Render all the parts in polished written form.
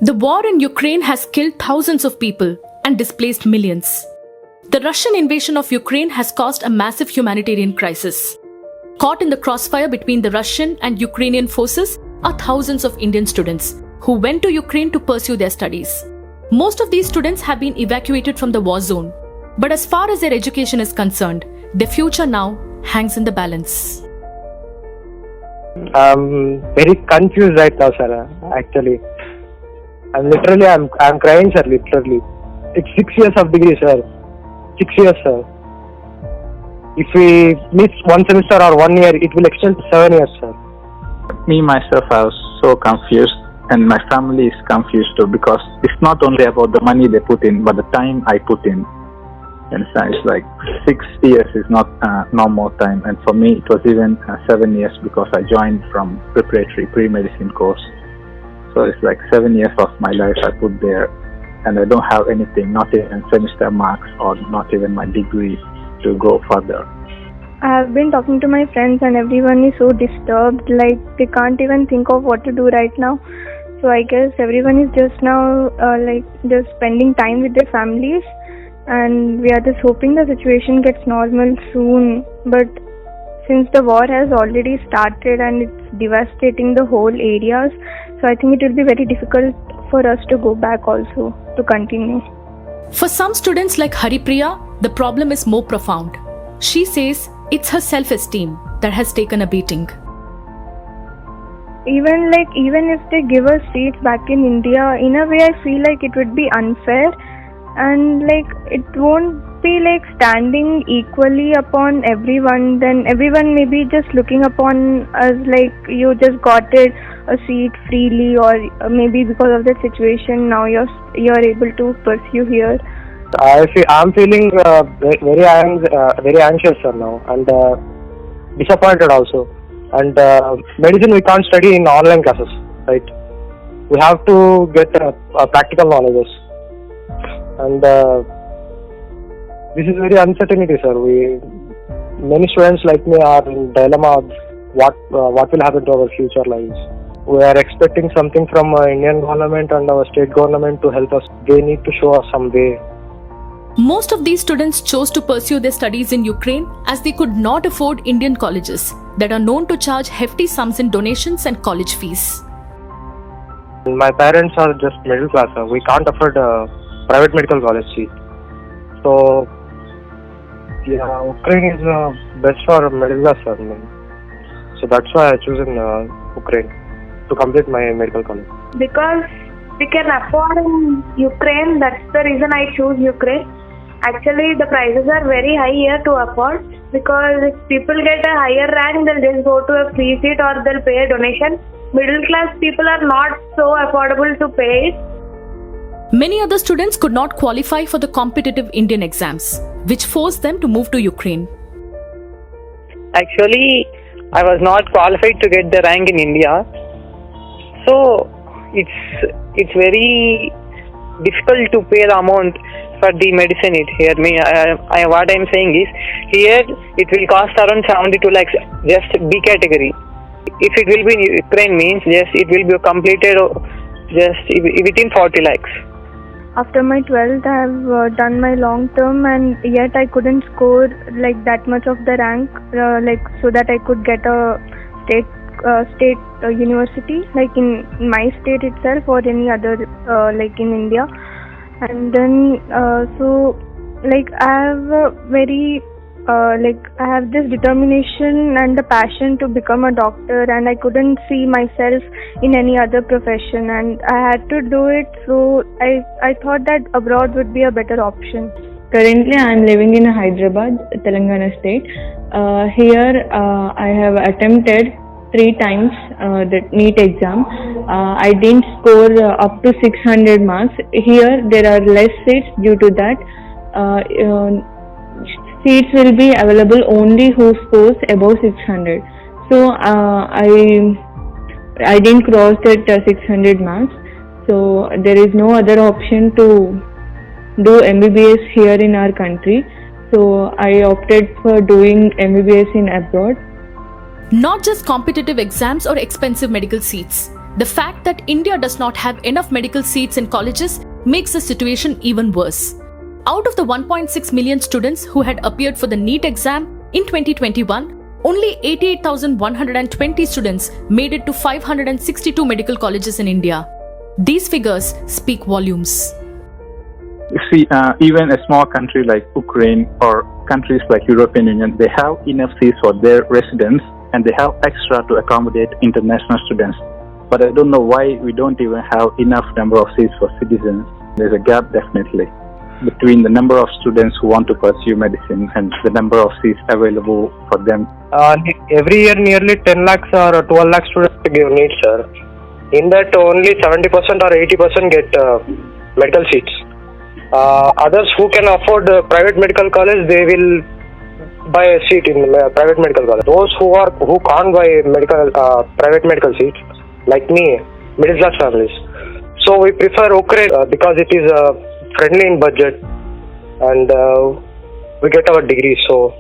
The war in Ukraine has killed thousands of people and displaced millions. The Russian invasion of Ukraine has caused a massive humanitarian crisis. Caught in the crossfire between the Russian and Ukrainian forces are thousands of Indian students who went to Ukraine to pursue their studies. Most of these students have been evacuated from the war zone, but as far as their education is concerned, their future now hangs in the balance. I'm very confused right now, sir. Actually, I'm crying, sir. Literally, it's 6 years of degree, sir. 6 years, sir. If we miss one semester or 1 year, it will extend to 7 years, sir. Me myself, I was so confused, and my family is confused too, because it's not only about the money they put in, but the time I put in. And so it's like 6 years is not no more time, and for me it was even 7 years, because I joined from preparatory pre-medicine course. So it's like 7 years of my life I put there, and I don't have anything, not even semester marks or not even my degree to go further. I have been talking to my friends and everyone is so disturbed, like they can't even think of what to do right now. So I guess everyone is just now just spending time with their families, and we are just hoping the situation gets normal soon. But since the war has already started and it's devastating the whole areas, so I think it will be very difficult for us to go back also, to continue. For some students like Haripriya, the problem is more profound. She says it's her self-esteem that has taken a beating. Even if they give us seats back in India, in a way I feel like it would be unfair, and it won't be standing equally upon everyone. Then everyone may be just looking upon us like you just got a seat freely, or maybe because of that situation now you're able to pursue here. I'm feeling very anxious, sir, now, and disappointed also. And medicine we can't study in online classes, right? We have to get practical knowledge, and this is very uncertainty, sir. Many students like me are in dilemma of what will happen to our future lives. We are expecting something from our Indian government and our state government to help us. They need to show us some way. Most of these students chose to pursue their studies in Ukraine as they could not afford Indian colleges that are known to charge hefty sums in donations and college fees. My parents are just middle class, sir. We can't afford a private medical college seat. So, yeah, Ukraine is best for middle class, sir. So that's why I chosen Ukraine to complete my medical college. Because we can afford in Ukraine, that's the reason I choose Ukraine. Actually, the prices are very high here to afford, because if people get a higher rank, they'll just go to a free seat or they'll pay a donation. Middle class people are not so affordable to pay it. Many other students could not qualify for the competitive Indian exams, which forced them to move to Ukraine. Actually, I was not qualified to get the rank in India. So it's very difficult to pay the amount for the medicine here. What I'm saying is, here it will cost around 72 lakhs just B category. If it will be in Ukraine means just it will be completed just within 40 lakhs. After my 12th, I have done my long term, and yet I couldn't score that much of the rank, so that I could get a state university, in my state itself or any other in India. And then I have a very I have this determination and the passion to become a doctor, and I couldn't see myself in any other profession, and I had to do it. So I thought that abroad would be a better option. Currently, I am living in Hyderabad, Telangana state. Here, I have attempted 3 times the NEET exam. I didn't score up to 600 marks. Here, there are less seats. Due to that, seats will be available only who scores above 600. So I didn't cross that 600 marks. So there is no other option to do MBBS here in our country. So I opted for doing MBBS in abroad. Not just competitive exams or expensive medical seats. The fact that India does not have enough medical seats in colleges makes the situation even worse. Out of the 1.6 million students who had appeared for the NEET exam in 2021, only 88,120 students made it to 562 medical colleges in India. These figures speak volumes. You see, even a small country like Ukraine or countries like European Union, they have enough seats for their residents and they have extra to accommodate international students. But I don't know why we don't even have enough number of seats for citizens. There's a gap definitely between the number of students who want to pursue medicine and the number of seats available for them. Every year nearly 10 lakhs or 12 lakhs students give NEET, sir. In that only 70% or 80% get medical seats. Others who can afford private medical college, they will buy a seat in private medical college. Those who can't buy private medical seats, like me, middle class families. So we prefer Ukraine because it is friendly in budget and we get our degree. So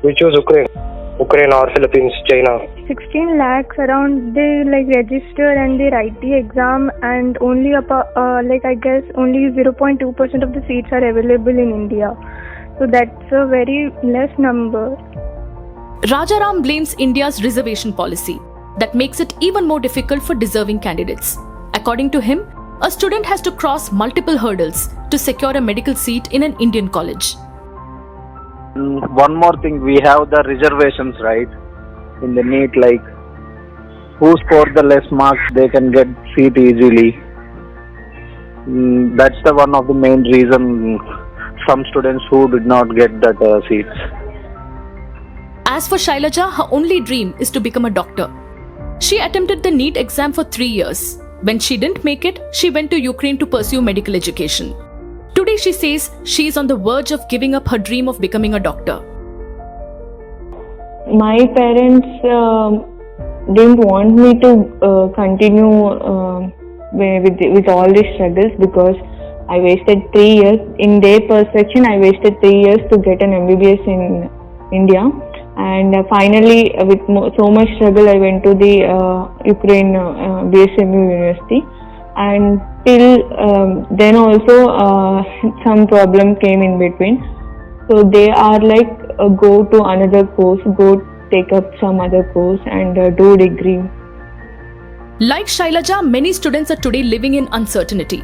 we choose Ukraine or Philippines, China. 16 lakhs around, they register and they write the exam, and only I guess only 0.2% of the seats are available in India. So that's a very less number. Rajaram blames India's reservation policy that makes it even more difficult for deserving candidates. According to him, a student has to cross multiple hurdles to secure a medical seat in an Indian college. One more thing, we have the reservations, right? In the NEET, who scored the less marks, they can get seat easily. That's the one of the main reason some students who did not get that seats. As for Shailaja, her only dream is to become a doctor. She attempted the NEET exam for 3 years. When she didn't make it, she went to Ukraine to pursue medical education. Today she says she is on the verge of giving up her dream of becoming a doctor. My parents didn't want me to continue with all these struggles because I wasted 3 years. In their perception, I wasted 3 years to get an MBBS in India. And finally, with so much struggle, I went to the Ukraine BSMU University. And till then also some problem came in between. So they are go to another course, go take up some other course and do degree. Like Shailaja, many students are today living in uncertainty,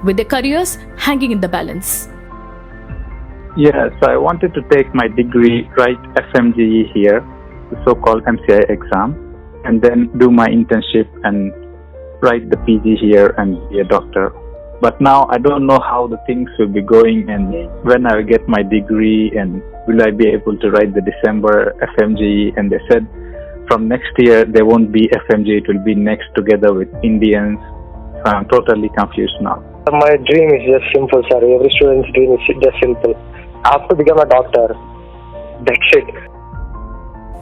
with their careers hanging in the balance. Yes, I wanted to take my degree, write FMGE here, the so-called MCI exam, and then do my internship and write the PG here and be a doctor. But now I don't know how the things will be going and when I will get my degree and will I be able to write the December FMGE. And they said from next year there won't be FMGE, it will be next together with Indians. So I'm totally confused now. My dream is just simple, sir. Every student's dream is just simple. I have to become a doctor. That's it.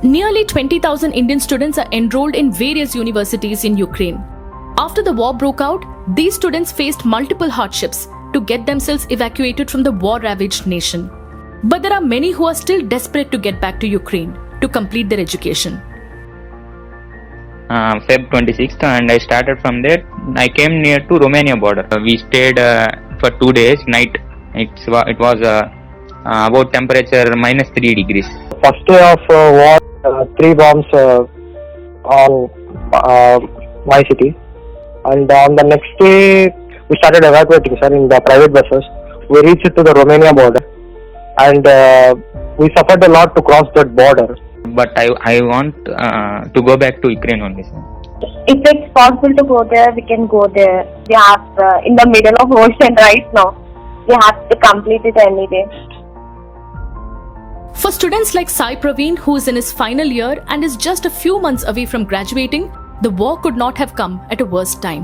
Nearly 20,000 Indian students are enrolled in various universities in Ukraine. After the war broke out, these students faced multiple hardships to get themselves evacuated from the war-ravaged nation. But there are many who are still desperate to get back to Ukraine to complete their education. Feb 26th, and I started from there. I came near to Romania border. We stayed for 2 days, night. It was about temperature -3 degrees. First day of war, 3 bombs on my city. And on the next day, we started evacuating, sir, in the private buses. We reached to the Romania border. And we suffered a lot to cross that border. But I want to go back to Ukraine only, sir. If it's possible to go there, we can go there. We have in the middle of ocean right now. We have to complete it any day. For students like Sai Praveen, who is in his final year and is just a few months away from graduating, the war could not have come at a worse time.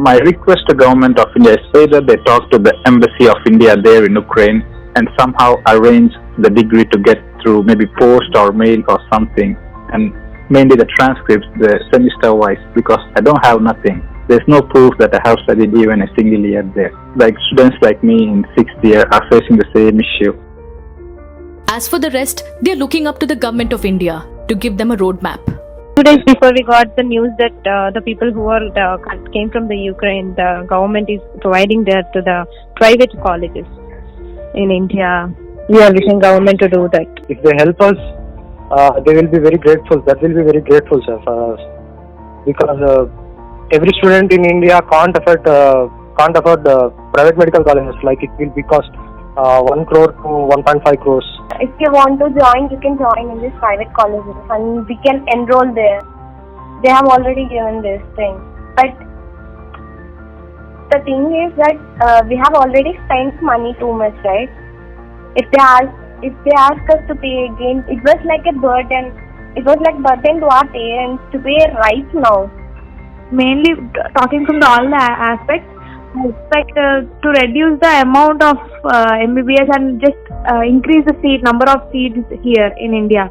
My request to government of India is either they talk to the embassy of India there in Ukraine and somehow arrange the degree to get through maybe post or mail or something, and mainly the transcripts, the semester wise, because I don't have nothing. There's no proof that I have studied even a single year there. Like students like me in 6th year are facing the same issue. As for the rest, they are looking up to the government of India to give them a roadmap. 2 days before we got the news that the people who came from the Ukraine, the government is providing there to the private colleges in India. We are wishing government to do that. If they help us, they will be very grateful. That will be very grateful, sir, for us. Because every student in India can't afford private medical colleges. Like it will be cost 1 crore to 1.5 crores. If you want to join, you can join in these private colleges and we can enroll there. They have already given this thing. But the thing is that we have already spent money too much, right? If they ask us to pay again, it was like a burden. It was like burden to our parents to pay right now. Mainly talking from all the aspects, I expect to reduce the amount of MBBS and just increase the number of seats here in India.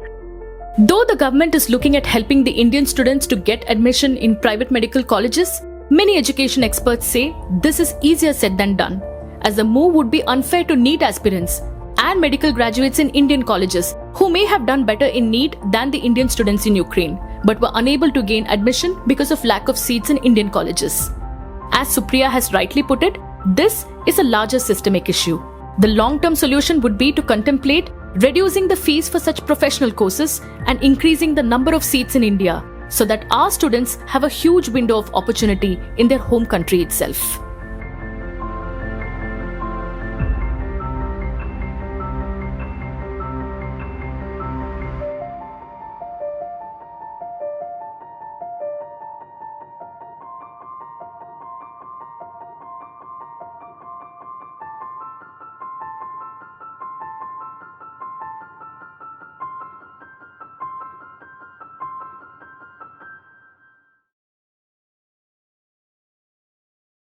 Though the government is looking at helping the Indian students to get admission in private medical colleges, many education experts say this is easier said than done, as the move would be unfair to NEET aspirants and medical graduates in Indian colleges who may have done better in NEET than the Indian students in Ukraine, but were unable to gain admission because of lack of seats in Indian colleges. As Supriya has rightly put it, this is a larger systemic issue. The long-term solution would be to contemplate reducing the fees for such professional courses and increasing the number of seats in India so that our students have a huge window of opportunity in their home country itself.